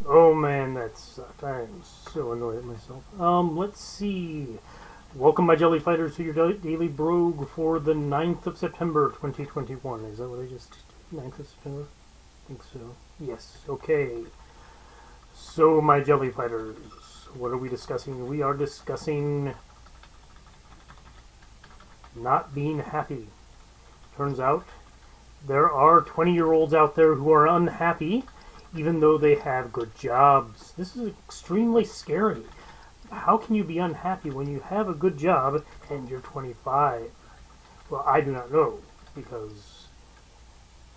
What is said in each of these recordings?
Oh man, that sucked. I am so annoyed at myself. Let's see. Welcome, my jelly fighters, to your daily brogue for the 9th of September, 2021. Is that what I just... 9th of September? I think so. Yes, okay. So, my jelly fighters, what are we discussing? We are discussing not being happy. Turns out there are 20-year-olds out there who are unhappy even though they have good jobs. This is extremely scary. How can you be unhappy when you have a good job and you're 25? Well, I do not know, because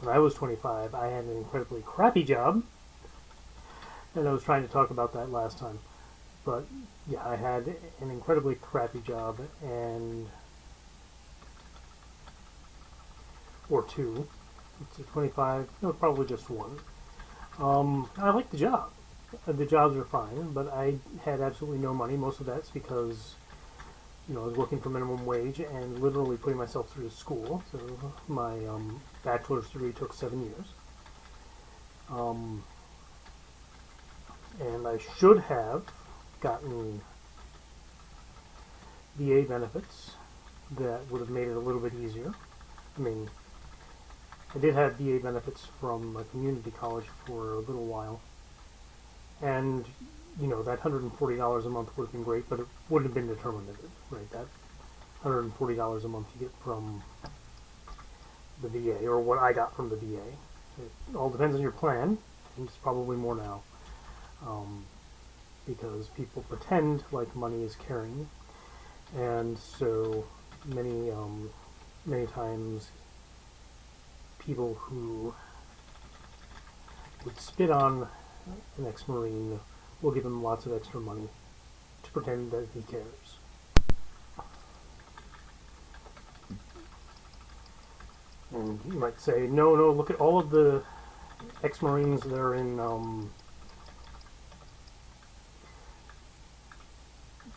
when I was 25, I had an incredibly crappy job, and I was trying to talk about that last time. But yeah, I had an incredibly crappy job, or two. It's a 25, no, probably just one. I like the job. The jobs are fine, but I had absolutely no money. Most of that's because, I was working for minimum wage and literally putting myself through school. So my bachelor's degree took 7 years. And I should have gotten VA benefits that would have made it a little bit easier. I mean, I did have VA benefits from a community college for a little while. And, that $140 a month would have been great, but it wouldn't have been determinative, right? That $140 a month you get from the VA, or what I got from the VA. It all depends on your plan, and it's probably more now. Because people pretend like money is caring, and so many times people who would spit on an ex-Marine will give him lots of extra money to pretend that he cares. And you might say, no, look at all of the ex-Marines that are in,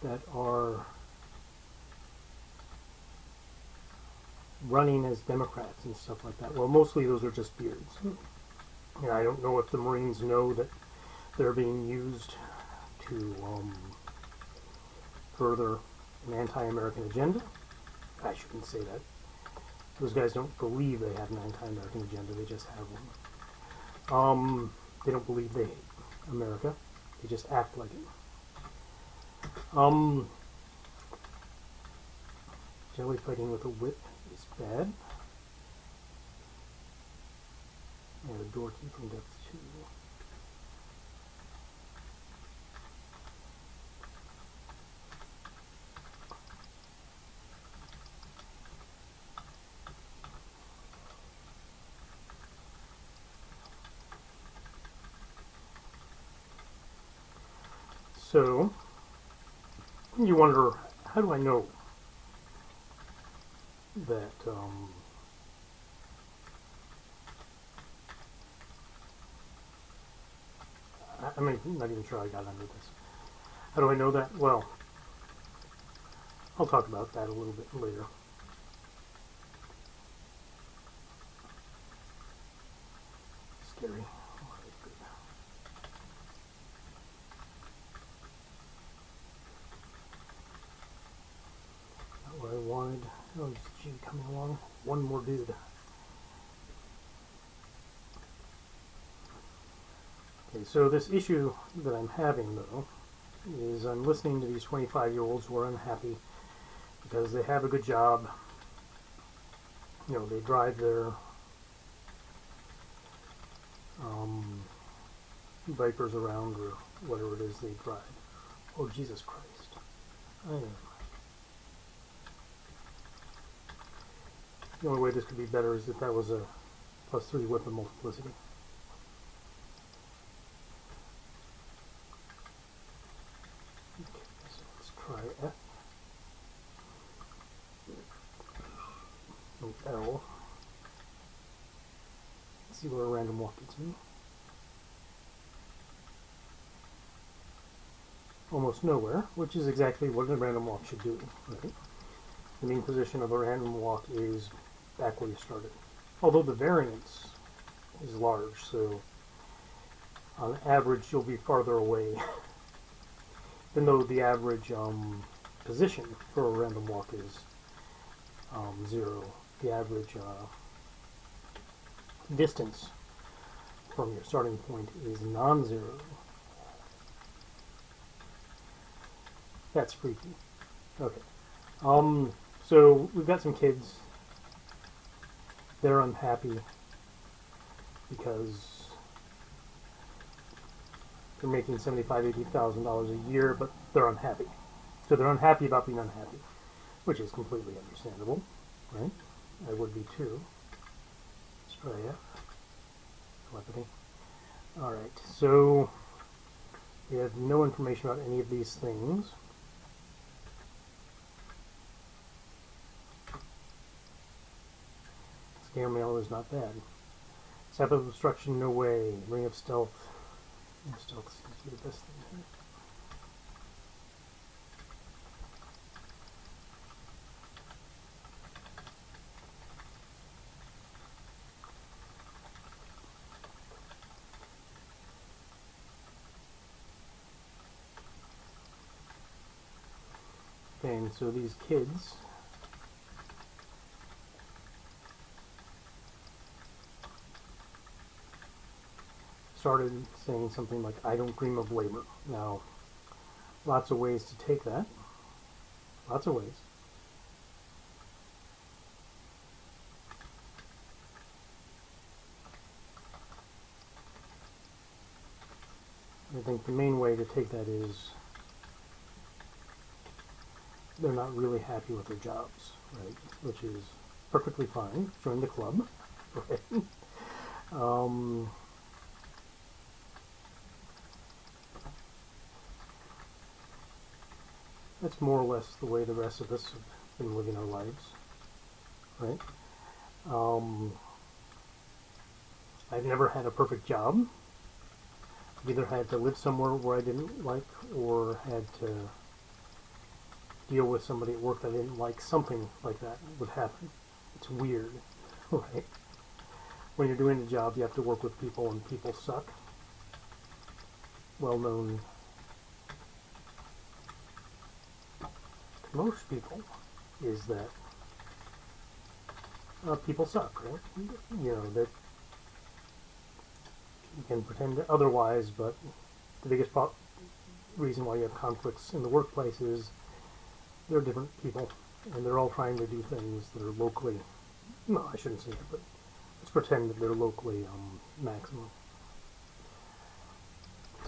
that are running as Democrats and stuff like that. Well, mostly those are just beards. And I don't know if the Marines know that they're being used to further an anti-American agenda. I shouldn't say that. Those guys don't believe they have an anti-American agenda. They just have one. They don't believe they hate America. They just act like it. Jelly fighting with a whip is bad. And a door key from depth 2. So, you wonder, how do I know that, I'm not even sure I got under this. How do I know that? Well, I'll talk about that a little bit later. Scary. Not what I wanted. Oh, there's G coming along. One more dude. Okay, so this issue that I'm having, though, is I'm listening to these 25-year-olds who are unhappy because they have a good job. They drive their Vipers around, or whatever it is they drive. Oh, Jesus Christ. I know. The only way this could be better is if that was a +3 whip of multiplicity. Okay, so let's try F. And L. Let's see where a random walk gets me. Almost nowhere, which is exactly what a random walk should do. Right? The mean position of a random walk is back where you started. Although the variance is large, so On average, you'll be farther away. Even though the average position for a random walk is 0, the average distance from your starting point is non-zero. That's freaky. Okay. So we've got some kids. They're unhappy because they're making $75,000, $80,000 a year, but they're unhappy. So they're unhappy about being unhappy, which is completely understandable, right? I would be too. Australia. Telepathy. Alright, so we have no information about any of these things. Scare mail is not bad. Sap of obstruction, no way. Ring of stealth. Stealth seems to be the best thing here. Okay, and so these kids started saying something like, I don't dream of labor. Now, lots of ways to take that. Lots of ways. I think the main way to take that is they're not really happy with their jobs, right? Which is perfectly fine. Join the club, right? That's more or less the way the rest of us have been living our lives, right? I've never had a perfect job. I've either had to live somewhere where I didn't like, or had to deal with somebody at work that I didn't like. Something like that would happen. It's weird, right? When you're doing a job, you have to work with people, and people suck. Well known to most people is that people suck, right? You know, that you can pretend otherwise, but the biggest reason why you have conflicts in the workplace is they're different people, and they're all trying to do things that are locally, no, I shouldn't say that, but let's pretend that they're locally maximum.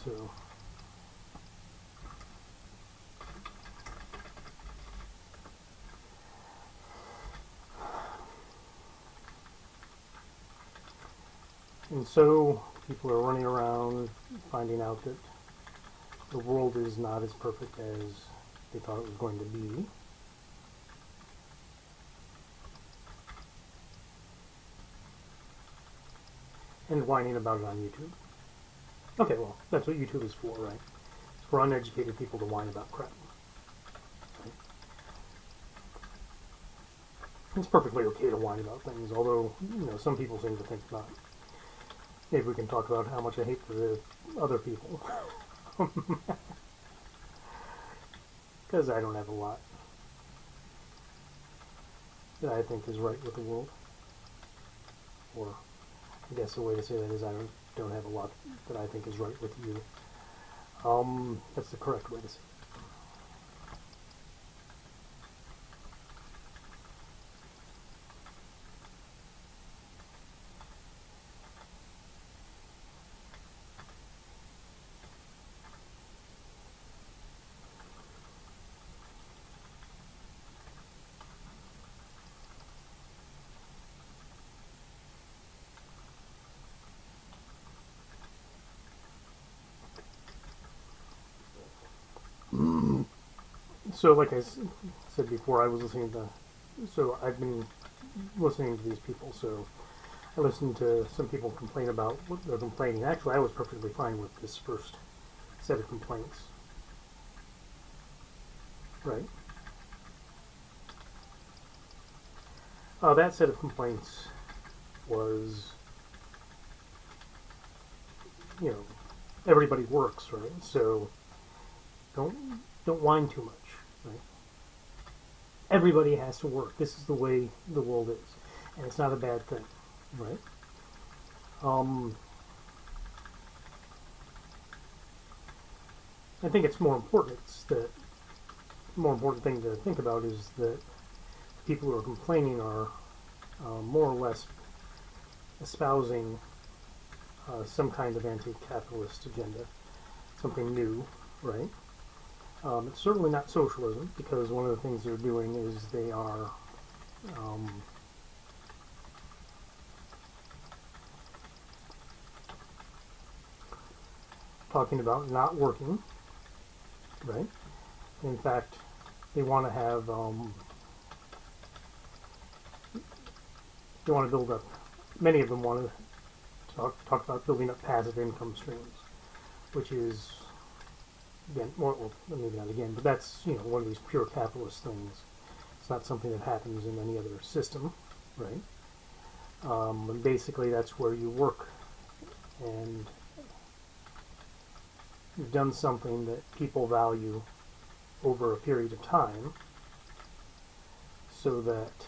So, and so people are running around finding out that the world is not as perfect as they thought it was going to be. And whining about it on YouTube. Okay, well, that's what YouTube is for, right? It's for uneducated people to whine about crap. Right? It's perfectly okay to whine about things, although, you know, some people seem to think not. Maybe we can talk about how much I hate the other people. Because I don't have a lot that I think is right with the world. Or, I guess the way to say that is I don't have a lot that I think is right with you. That's the correct way to say it. So, like I said before, I was listening to, so I've been listening to these people, so I listened to some people complain about what they're complaining. Actually, I was perfectly fine with this first set of complaints. Right? That set of complaints was, you know, everybody works, right? So don't whine too much, right? Everybody has to work. This is the way the world is, and it's not a bad thing, right? I think it's more important. It's the more important thing to think about is that people who are complaining are more or less espousing some kind of anti-capitalist agenda, something new, right? It's certainly not socialism, because one of the things they're doing is they are talking about not working, right? In fact, they want to have they want to build up. Many of them want to talk about building up passive income streams, which is again, well, maybe not again, but that's one of these pure capitalist things. It's not something that happens in any other system, right? And basically, that's where you work and you've done something that people value over a period of time, so that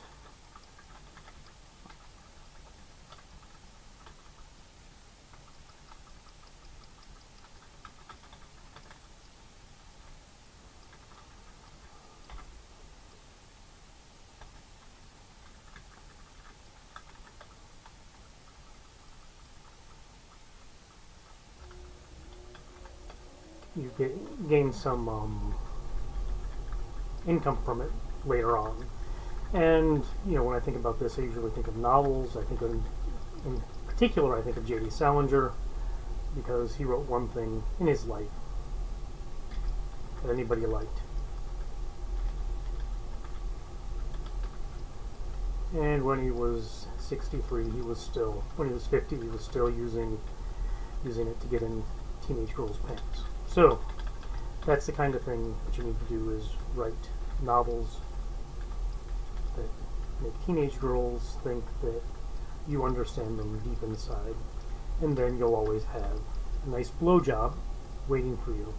you gain some income from it later on. And when I think about this, I usually think of novels. I think of, in particular, I think of J.D. Salinger, because he wrote one thing in his life that anybody liked. And when he was 63, when he was 50, he was still using it to get in teenage girls' pants. So that's the kind of thing that you need to do, is write novels that make teenage girls think that you understand them deep inside, and then you'll always have a nice blowjob waiting for you.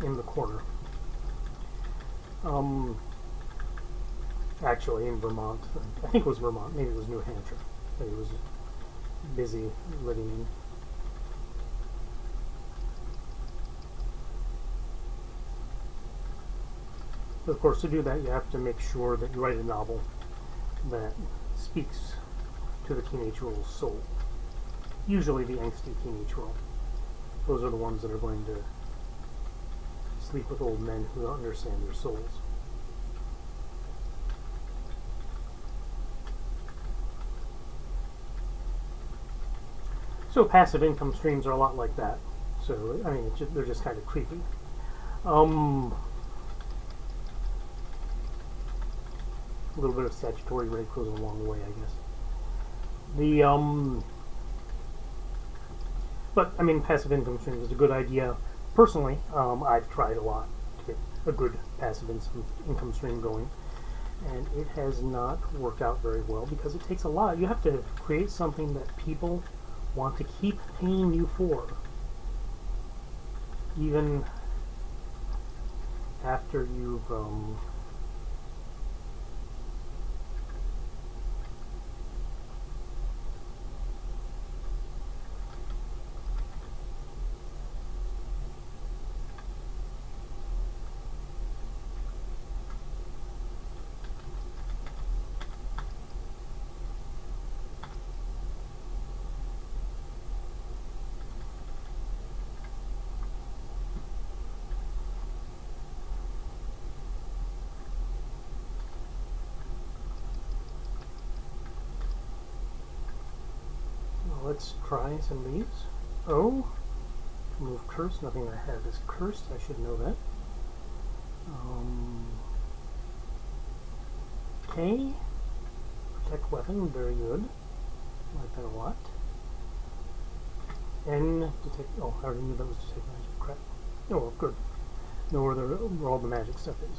In the corner. Actually, in Vermont. I think it was Vermont. Maybe it was New Hampshire that he was busy living in. But of course, to do that, you have to make sure that you write a novel that speaks to the teenage girl's soul. Usually the angsty teenage girl. Those are the ones that are going to sleep with old men who don't understand their souls. So passive income streams are a lot like that. So, I mean, they're just kind of creepy. A little bit of statutory rape goes a long way, I guess. But, I mean, passive income streams is a good idea. Personally, I've tried a lot to get a good passive income stream going, and it has not worked out very well, because it takes a lot. You have to create something that people want to keep paying you for, even after you've let's try some of these. O, remove curse. Nothing I have is cursed. I should know that. K, protect weapon. Very good. I like that a lot. N detect. Oh, I already knew that was detect magic. Crap. Oh, well, good. Know where all the magic stuff is.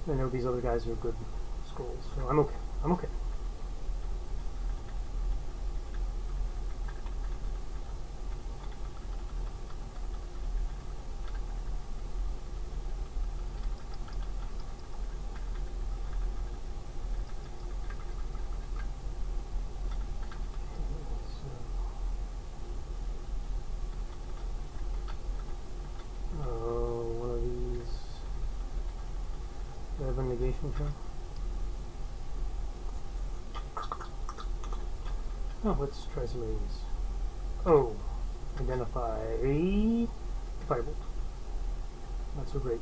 I know these other guys are good scrolls, so I'm okay. I'm okay. One of these. Do I have a negation charm? Oh, let's try some of these. Oh, identify firebolt. Not so great.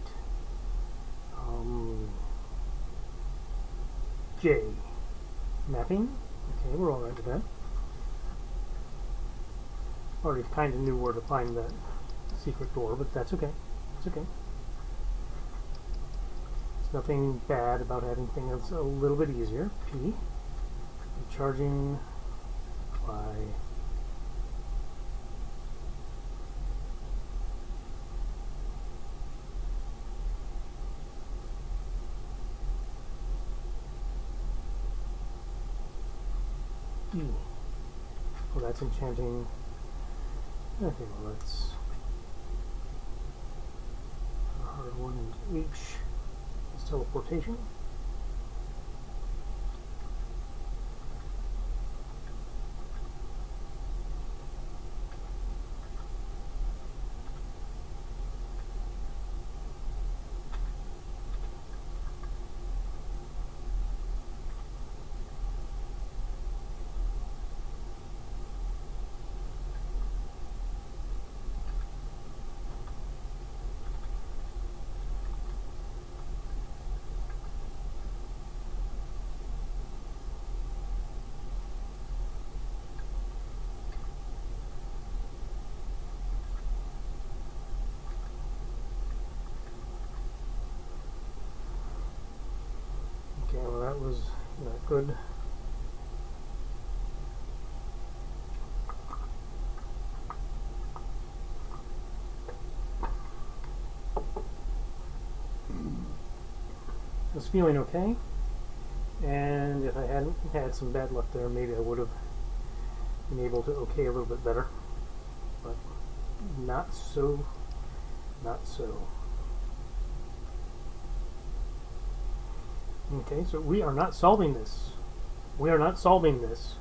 J. Mapping. Okay, we're alright with that. Already kind of knew where to find that secret door, but that's okay. It's okay. There's nothing bad about having things a little bit easier. P. Recharging by E. Well, that's enchanting. Okay, well, that's a hard one. H is teleportation. Okay, well, that was not good. I was feeling okay, and if I hadn't had some bad luck there, maybe I would have been able to okay a little bit better, but not so, not so. Okay, so we are not solving this. We are not solving this.